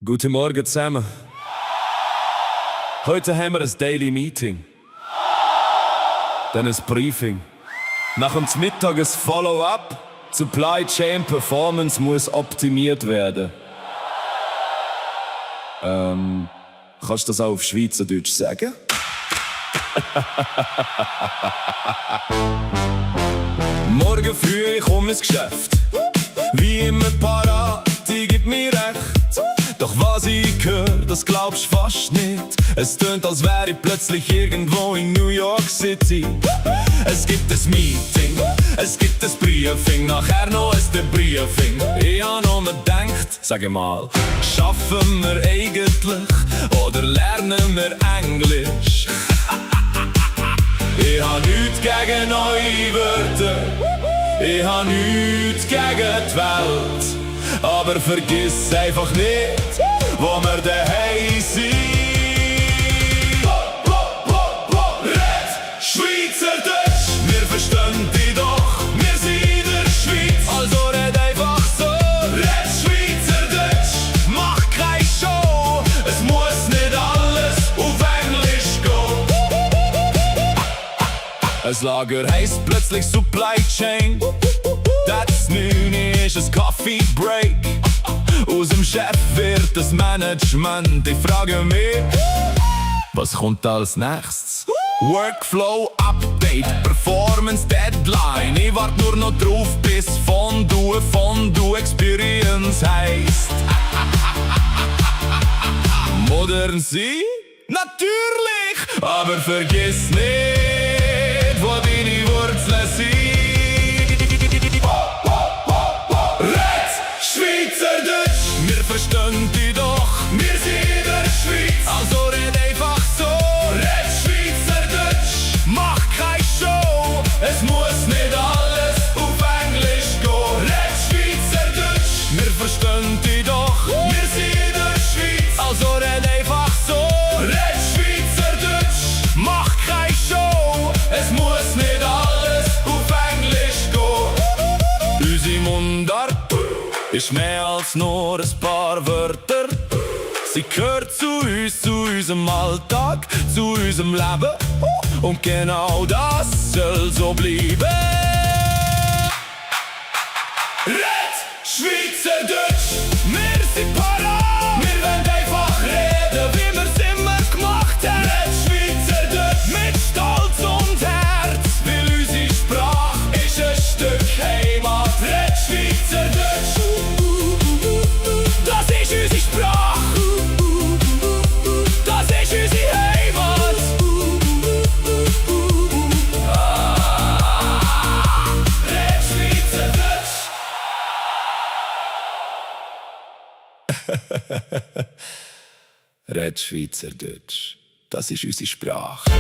Guten Morgen zusammen. Heute haben wir ein Daily Meeting. Dann ein Briefing. Nach dem Mittag ein Follow-up. Supply Chain Performance muss optimiert werden. Kannst du das auch auf Schweizerdeutsch sagen? Morgen früh ich ins Geschäft. Wie immer parat, die gibt mir recht. Doch was ich höre, das glaubst du fast nicht. Es tönt, als wäre ich plötzlich irgendwo in New York City. Es gibt ein Meeting, es gibt ein Briefing, nachher noch ein Debriefing. Ich hab noch mal gedacht, sag mal, schaffen wir eigentlich oder lernen wir Englisch? Ich hab nichts gegen neue Wörter, ich hab nichts gegen die Welt. Aber vergiss einfach nicht, wo wir daheim sind. Red Schweizerdeutsch, wir verstehen dich doch, wir sind in der Schweiz. Also red einfach so. Red Schweizerdeutsch, mach keine Show, es muss nicht alles auf Englisch gehen. Ein Lager heisst plötzlich Supply Chain. Das 9 ist ein Coffee Break. Aus dem Chef wird das Management. Ich frage mich, was kommt als nächstes? Workflow Update, Performance Deadline. Ich warte nur noch drauf, bis Fondue Experience heisst. Modern sein? Natürlich! Aber vergiss nicht, wo deine Wurzeln sind. Wir verstehen dich doch, wir sind in der Schweiz. Also red einfach so. Red Schweizerdeutsch, mach keine Show, es muss nicht alles auf Englisch gehen. Red Schweizerdeutsch, wir verstehen dich doch, wir sind in der Schweiz. Also red einfach so. Red Schweizerdeutsch, mach keine Show, es muss nicht alles auf Englisch gehen. Unsere Mundart ist mehr als nur ein paar Wörter. Sie gehört zu uns, zu unserem Alltag, zu unserem Leben. Und genau das soll so bleiben. Red Schweizerdeutsch, wir sind parat. Wir wollen einfach reden, wie wir's immer gemacht haben. Red Schweizerdeutsch, mit Stolz und Herz. Weil unsere Sprache ist ein Stück Heimat. Red Schweizerdeutsch, das ist unsere Sprache. Das ist unsere Heimat. Red Schweizerdeutsch. Red Schweizerdeutsch, das ist unsere Sprache.